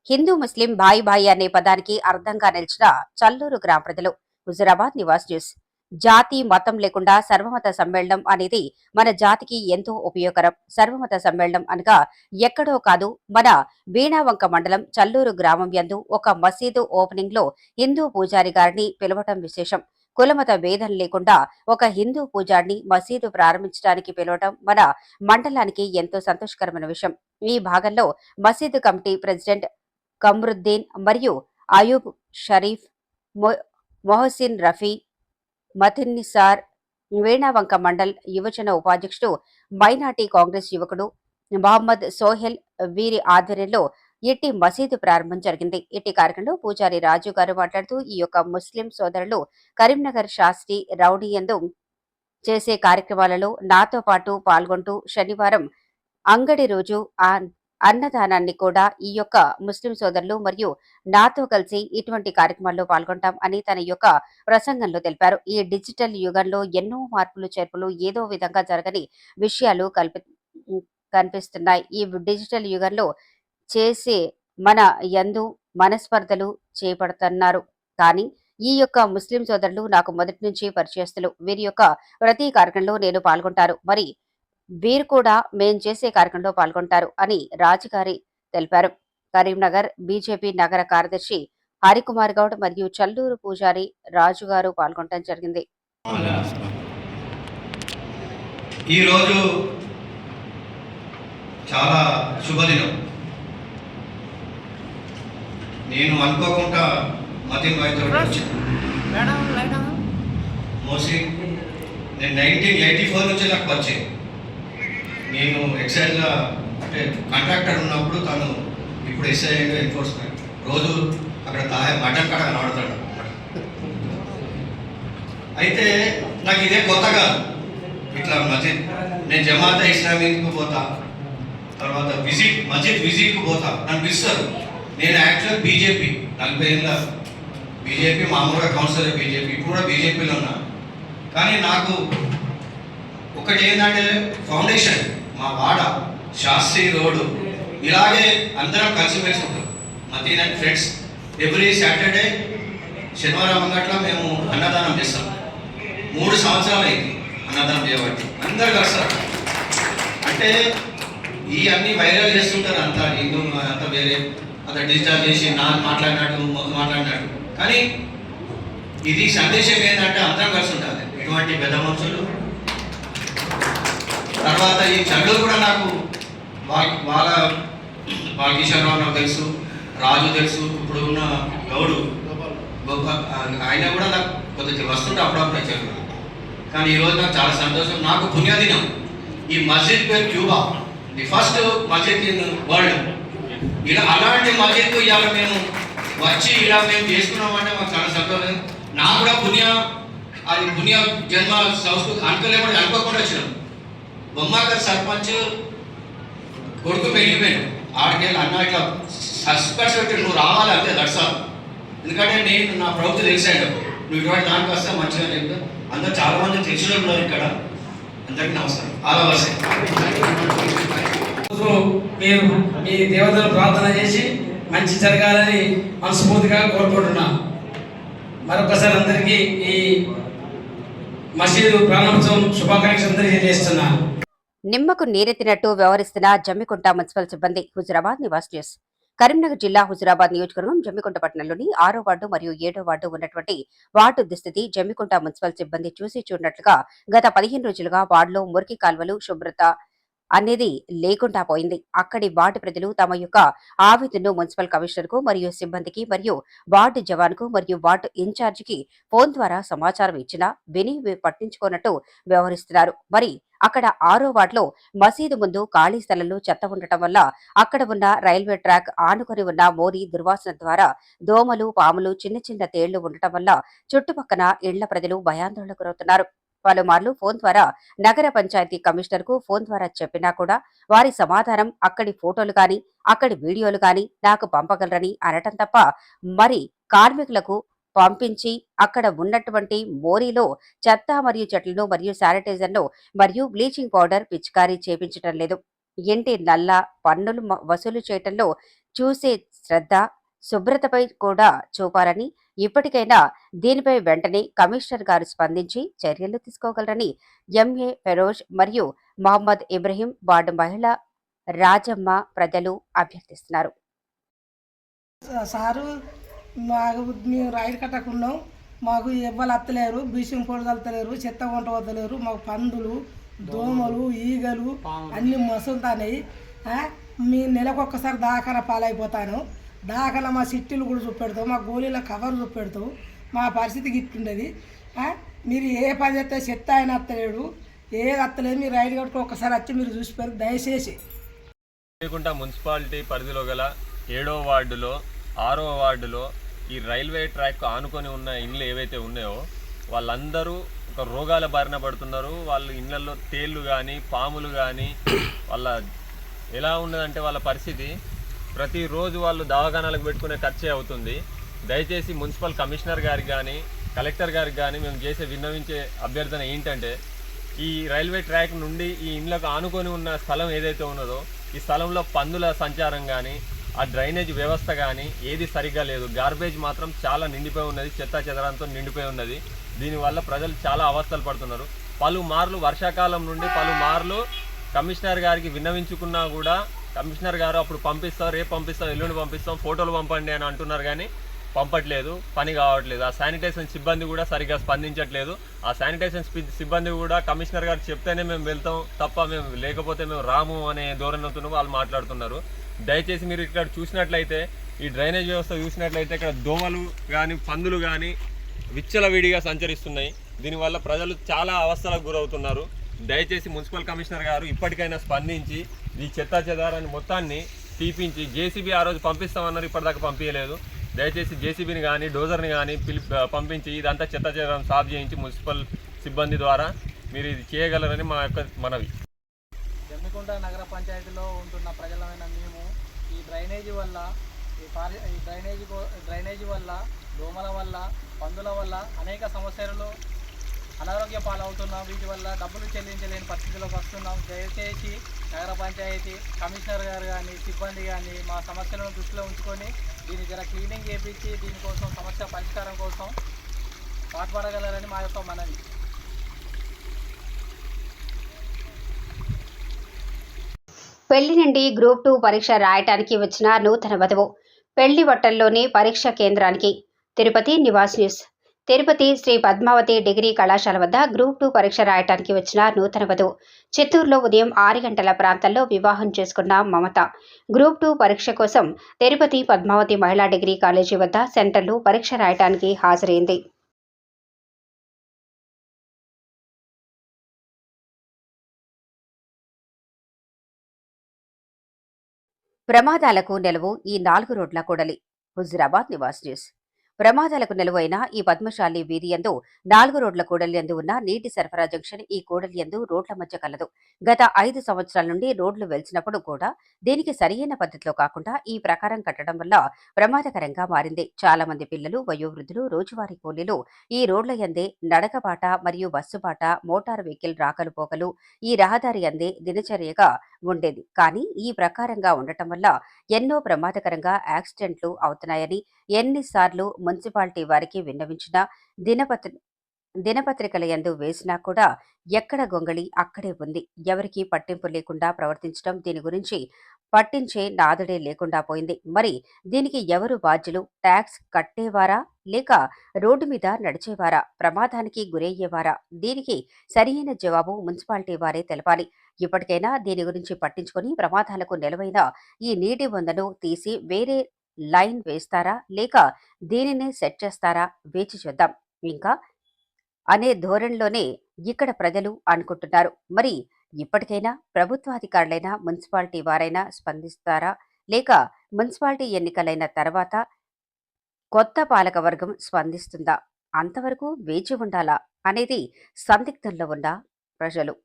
హిందూ ముస్లిం భాయి భాయి అనే పదానికి అర్థంగా నిలిచిన చల్లూరు గ్రామ ప్రజలు. హుజురాబాద్ నివాస్ న్యూస్. జాతి మతం లేకుండా సర్వమత సమ్మేళనం అనేది మన జాతికి ఎంతో ఉపయోగకరం. సర్వమత సమ్మేళనం అనగా ఎక్కడో కాదు, మన వీణావంక మండలం చల్లూరు గ్రామం యందు ఒక మసీదు ఓపెనింగ్ లో హిందూ పూజారి గారిని పిలవటం విశేషం. కులమత భేదం లేకుండా ఒక హిందూ పూజారిని మసీదు ప్రారంభించడానికి పిలవటం మన మండలానికి ఎంతో సంతోషకరమైన విషయం. ఈ భాగంలో మసీదు కమిటీ ప్రెసిడెంట్ కమ్రుద్దీన్ మరియు అయూబ్ షరీఫ్, మొహసిన్ రఫీ, మతిన్నిసార్, వేణావంక మండల్ యువజన ఉపాధ్యక్షుడు, మైనార్టీ కాంగ్రెస్ యువకుడు మహమ్మద్ సోహెల్ వీరి ఆధ్వర్యంలో ఇట్టి మసీదు ప్రారంభం జరిగింది. ఇట్టి కార్యక్రమంలో పూజారి రాజు గారు మాట్లాడుతూ ఈ యొక్క ముస్లిం సోదరులు కరీంనగర్ శాస్త్రి రౌడీ యందు చేసే కార్యక్రమాలలో నాతో పాటు పాల్గొంటూ శనివారం అంగడి రోజు అన్నదానాన్ని కూడా ఈ యొక్క ముస్లిం సోదరులు మరియు నాతో కలిసి ఇటువంటి కార్యక్రమాల్లో పాల్గొంటాం అని తన యొక్క ప్రసంగంలో తెలిపారు. ఈ డిజిటల్ యుగంలో ఎన్నో మార్పులు చేర్పులు ఏదో విధంగా జరగని విషయాలు కనిపిస్తున్నాయి. ఈ డిజిటల్ యుగంలో చేసే మన యందు మనస్పర్ధలు చేపడుతున్నారు. కానీ ఈ యొక్క ముస్లిం సోదరులు నాకు మొదటి నుంచి పరిచయస్తులు. వీరి యొక్క ప్రతి కార్యక్రమంలో నేను పాల్గొంటారు. మరి వీరు కూడా మేం చేసే కార్యక్రమంలో పాల్గొంటారు అని రాజుగారి తెలిపారు. కరీంనగర్ బీజేపీ నగర కార్యదర్శి హరికుమార్ గౌడ్ మరియు చల్లూరు పూజారి రాజుగారు పాల్గొనడం జరిగింది. ఈరోజు చాలా శుభదినం. నేను అనుకోకుండా మతిన్ భాయ్తో మోసి నేను 1984 నుంచి నాకు పరిచయం. నేను ఎక్సైజ్గా అంటే కాంట్రాక్టర్ ఉన్నప్పుడు తను ఇప్పుడు ఎస్ఐ ఎన్ఫోర్స్మెంట్ రోజు అక్కడ మటన్ కడ కనబడతాడు. అయితే నాకు ఇదే కొత్త కాదు. ఇట్లా మస్జిద్ నేను జమాత ఇస్లామీకి పోతా, తర్వాత మస్జిద్ విజిట్కి పోతా, నన్ను పిలుస్తారు. నేను యాక్చువల్ బీజేపీ 40 ఏళ్ళ బీజేపీ, మామూలుగా కౌన్సిలర్ బీజేపీ, ఇప్పుడు కూడా బీజేపీలో ఉన్నా. కానీ నాకు ఒకటి ఏంటంటే ఫౌండేషన్ మా వాడ శాస్త్రి రోడ్డు ఇలాగే అందరం కలిసిమెలిసి ఉంటాం. Mateen and friends every Saturday శనివారం అంగట్లో మేము అన్నదానం చేస్తాం. 3 సంవత్సరాలు అయింది అన్నదానం చేయబట్టి. అందరు కలుస్తారు. అంటే ఈ అన్ని వైరల్ చేస్తుంటారు అంతా, హిందూ అంతా వేరే అంత డిజిటల్ చేసి మాట్లాడినట్టు. కానీ ఇది సందేశం ఏంటంటే అందరం కలిసి ఉంటుంది. ఇటువంటి పెద్ద మనుషులు తర్వాత ఈ చదువు కూడా నాకు వాళ్ళ కిషోర్రావు నాకు తెలుసు, రాజు తెలుసు, ఇప్పుడు ఉన్న గౌడు ఆయన కూడా నాకు కొద్దిగా వస్తుంటే అప్పుడప్పుడు వచ్చారు. కానీ ఈరోజు నాకు చాలా సంతోషం. నాకు పుణ్యదినం. ఈ మస్జిద్ పేరు Cuba, the first Masjid in world. ఇలా అలాంటి మస్జిద్ ఇవాళ మేము వచ్చి ఇలా మేము చేసుకున్నామంటే మాకు చాలా సంతోషం. నాకు కూడా పుణ్య జన్మ సంస్కృతి అనుకోకుండా వచ్చినాం. బొమ్మాకర్ సర్పంచ్ కొడుకు వెళ్ళిపోయాడు. ఆడికెళ్ళి అన్న ఇట్లా సస్పెక్ట్స్ పెట్టి నువ్వు రావాలి అంతే దర్శనం. ఎందుకంటే నేను నా ప్రభుత్వం తెలిసాడు నువ్వు ఇటువంటి దానికి వస్తే మంచిగా చెప్తా. అందరూ చాలా మంది తెలిసిన ఉన్నారు ఇక్కడ. అందరికీ నమస్కారం. ఆలవాసే మీరు మీ దేవతలు ప్రార్థన చేసి మంచి జరగాలని మనస్ఫూర్తిగా కోరుకుంటున్నా. మరొకసారి అందరికీ ఈ మసీదు ప్రారంభోత్సవం శుభాకాంక్షలు తెలియజేస్తున్నా. నిమ్మకు నీరెత్తినట్టు వ్యవహరిస్తున్న జమ్మికుంట మున్సిపల్ సిబ్బంది. హుజురాబాద్ నివాస్ న్యూస్. కరీంనగర్ జిల్లా హుజురాబాద్ నియోజకవర్గం జమ్మికుంట పట్టణంలోని 6వ వార్డు మరియు 7వ వార్డు ఉన్నటువంటి వార్డు దుస్థితి జమ్మికుంట మున్సిపల్ సిబ్బంది చూసి చూడనట్లుగా గత 15 రోజులుగా వార్డులో మురికి కాల్వలు శుభ్రత అనేది లేకుండా పోయింది. అక్కడి వార్డు ప్రజలు తమ యొక్క ఆవేదనను మున్సిపల్ కమిషనర్ కు మరియు సిబ్బందికి మరియు వార్డు జవాన్ కు మరియు వార్డు ఇన్ఛార్జికి ఫోన్ ద్వారా సమాచారం ఇచ్చినా విని పట్టించుకోనట్టు వ్యవహరిస్తున్నారు. మరి అక్కడ 6వ వార్డులో మసీదు ముందు ఖాళీ స్థలంలో చెత్త ఉండటం వల్ల అక్కడ ఉన్న రైల్వే ట్రాక్ ఆనుకొని ఉన్న మోరి దుర్వాసన ద్వారా దోమలు, పాములు, చిన్న చిన్న తేళ్లు ఉండటం వల్ల చుట్టుపక్కల ఇళ్ల ప్రజలు భయాందోళనకు గురవుతున్నారు. పలుమార్లు ఫోన్ ద్వారా నగర పంచాయతీ కమిషనర్ కు ఫోన్ ద్వారా చెప్పినా కూడా వారి సమాధానం అక్కడి ఫోటోలు గాని అక్కడి వీడియోలు గాని నాకు పంపగలరని అనటం తప్ప మరి కార్మికులకు పంపించి అక్కడ ఉన్నటువంటి మోరీలో చెత్త మరియు చెట్లను మరియు శానిటైజర్ను మరియు బ్లీచింగ్ పౌడర్ పిచికారీ చేపించటం లేదు. ఇంటి నల్ల పన్నులు వసూలు చేయటంలో చూసే శ్రద్ధ శుభ్రతపై కూడా చూపాలని, ఇప్పటికైనా దీనిపై వెంటనే కమిషనర్ గారు స్పందించి చర్యలు తీసుకోగలరని ఎంఏ ఫెరోజ్ మరియు మహమ్మద్ ఇబ్రహీం వార్డు మహిళ రాజమ్మ ప్రజలు అభ్యర్థిస్తున్నారు. సారు మాకు మేము రైలు కట్టకున్నాం, మాకు ఎవ్వరు అత్తలేరు, బ్లీచింగ్ పౌడర్ చల్లుతలేరు, చెత్త వంట వద్దలేరు, మాకు పందులు దోమలు ఈగలు అన్నీ మసులుతాయి. మీ నెలకు ఒక్కసారి దాఖలా పాలైపోతాను. దాఖలా మా సిట్టీలు కూడా చూపెడతావు, మా గోళీల కవర్ చూపెడతావు. మా పరిస్థితి గిట్లుండేది. మీరు ఏ పని చేస్తే చెత్త ఆయన అత్తలేడు, ఏది అత్తలేదు. మీరు రైలు కట్టుకు ఒక్కసారి వచ్చి మీరు చూసిపోయారు దయచేసి. రేణిగుంట మున్సిపాలిటీ పరిధిలో గల 7వ వార్డులో 6వ వార్డులో ఈ రైల్వే ట్రాక్ ఆనుకొని ఉన్న ఇండ్లు ఏవైతే ఉన్నాయో వాళ్ళందరూ ఒక రోగాల బారిన పడుతున్నారు. వాళ్ళ ఇళ్లలో తేళ్ళు కానీ పాములు కానీ వాళ్ళ ఎలా ఉన్నదంటే వాళ్ళ పరిస్థితి ప్రతిరోజు వాళ్ళు దవాఖానాలకు పెట్టుకునే ఖర్చే అవుతుంది. దయచేసి మున్సిపల్ కమిషనర్ గారికి కానీ కలెక్టర్ గారికి కానీ మేము విన్నవించే అభ్యర్థన ఏంటంటే ఈ రైల్వే ట్రాక్ నుండి ఈ ఇండ్లకు ఆనుకొని ఉన్న స్థలం ఏదైతే ఉన్నదో ఈ స్థలంలో పందుల సంచారం కానీ ఆ డ్రైనేజ్ వ్యవస్థ కానీ ఏది సరిగ్గా లేదు. గార్బేజ్ మాత్రం చాలా నిండిపోయి ఉన్నది, చెత్త చెదరంతో నిండిపోయి ఉన్నది. దీనివల్ల ప్రజలు చాలా అవస్థలు పడుతున్నారు. పలుమార్లు వర్షాకాలం నుండి పలుమార్లు కమిషనర్ గారికి విన్నవించుకున్నా కూడా కమిషనర్ గారు అప్పుడు పంపిస్తాం, రేపు పంపిస్తాం, ఎల్లుండి పంపిస్తాం, ఫోటోలు పంపండి అని అంటున్నారు కానీ పంపట్లేదు, పని కావట్లేదు. ఆ శానిటేషన్ సిబ్బంది కూడా సరిగ్గా స్పందించట్లేదు. ఆ శానిటేషన్ సిబ్బంది కూడా కమిషనర్ గారు చెప్తేనే మేము వెళ్తాం తప్ప మేము లేకపోతే మేము రాము అనే ధోరణితో వాళ్ళు మాట్లాడుతున్నారు. దయచేసి మీరు ఇక్కడ చూసినట్లయితే ఈ డ్రైనేజ్ వ్యవస్థ చూసినట్లయితే ఇక్కడ దోమలు కానీ పందులు కానీ విచ్చలవిడిగా సంచరిస్తున్నాయి. దీనివల్ల ప్రజలు చాలా అవస్థలకు గురవుతున్నారు. దయచేసి మున్సిపల్ కమిషనర్ గారు ఇప్పటికైనా స్పందించి ఈ చెత్త చెదారాన్ని మొత్తాన్ని తీపించి జేసీబీ ఆ రోజు పంపిస్తామన్నారు, ఇప్పటిదాకా పంపించలేదు. దయచేసి జేసీబీని కానీ డోజర్ని కానీ పంపించి ఇదంతా చెత్త చెదారం సాఫ్ చేయించి మున్సిపల్ సిబ్బంది ద్వారా మీరు ఇది చేయగలరని మా యొక్క మనవి. జమ్మికుంట నగర పంచాయతీలో ఉంటున్న ప్రజలమైన మేము ఈ డ్రైనేజీ వల్ల డ్రైనేజీ వల్ల దోమల వల్ల పందుల వల్ల అనేక సమస్యలు అనారోగ్య పాలవుతున్నాం. వీటి వల్ల డబ్బులు చెల్లించలేని పరిస్థితిలోకి వస్తున్నాం. దయచేసి నగర పంచాయతీ కమిషనర్ గారు కానీ సిబ్బంది కానీ మా సమస్యలను దృష్టిలో ఉంచుకొని దీన్ని జర క్లీనింగ్ చేయించి దీనికోసం సమస్య పరిష్కారం కోసం పాటుపడగలరని మా యొక్క మనవి. పెళ్లి నుండి గ్రూప్ 2 పరీక్ష రాయటానికి వచ్చిన నూతన వధువు పెళ్లి బట్టల్లోని పరీక్ష కేంద్రానికి. తిరుపతి నివాస్ న్యూస్. తిరుపతి శ్రీ పద్మావతి డిగ్రీ కళాశాల వద్ద గ్రూప్ 2 పరీక్ష రాయటానికి వచ్చిన నూతన వధువు చిత్తూరులో ఉదయం 6 గంటల ప్రాంతంలో వివాహం చేసుకున్న మమత గ్రూప్ 2 పరీక్ష కోసం తిరుపతి పద్మావతి మహిళా డిగ్రీ కాలేజీ వద్ద సెంటర్లో పరీక్ష రాయటానికి హాజరైంది. ప్రమాదాలకు నెలవు ఈ 4 రోడ్ల కూడలి. హుజురాబాద్ నివాస్ న్యూస్. ప్రమాదాలకు నెలవైన ఈ పద్మశాలి వీధి యందు 4 రోడ్ల కూడలి యందు ఉన్న నీటి సరఫరా జంక్షన్ ఈ కూడలి యందు రోడ్ల మధ్య కలదు. గత 5 సంవత్సరాల నుండి రోడ్లు వెలిచినప్పుడు కూడా దీనికి సరియైన పద్ధతిలో కాకుండా ఈ ప్రకారం కట్టడం వల్ల ప్రమాదకరంగా మారింది. చాలా మంది పిల్లలు, వయోవృద్ధులు, రోజువారీ కూలీలు ఈ రోడ్ల యందే నడకబాట మరియు బస్సుబాట, మోటారు వెహికల్ రాకలు పోకలు ఈ రహదారి యందే దినచర్యగా ఉండేది. కానీ ఈ ప్రకారంగా ఉండటం వల్ల ఎన్నో ప్రమాదకరంగా యాక్సిడెంట్లు అవుతున్నాయని ఎన్నిసార్లు మున్సిపాలిటీ వారికి విన్నవించినా దినపత్రికల యందు వేసినా కూడా ఎక్కడ గొంగళి అక్కడే ఉంది. ఎవరికీ పట్టింపు లేకుండా ప్రవర్తించడం, దీని గురించి పట్టించే నాదుడే లేకుండా పోయింది. మరి దీనికి ఎవరు బాధ్యులు? ట్యాక్స్ కట్టేవారా లేక రోడ్డు మీద నడిచేవారా? ప్రమాదానికి గురయ్యేవారా? దీనికి సరియైన జవాబు మున్సిపాలిటీ వారే తెలపాలి. ఇప్పటికైనా దీని గురించి పట్టించుకొని ప్రమాదాలకు నెలవైన ఈ నీటి బొందను తీసి వేరే లైన్ వేస్తారా లేక దీనినే సెట్ చేస్తారా వేచి చూద్దాం ఇంకా అనే ధోరణిలోనే ఇక్కడ ప్రజలు అనుకుంటున్నారు. మరి ఇప్పటికైనా ప్రభుత్వాధికారులైన మున్సిపాలిటీ వారైనా స్పందిస్తారా లేక మున్సిపాలిటీ ఎన్నికలైన తర్వాత కొత్త పాలకవర్గం స్పందిస్తుందా? అంతవరకు వేచి ఉండాలా అనేది సందిగ్ధంలో ఉన్న ప్రజలు.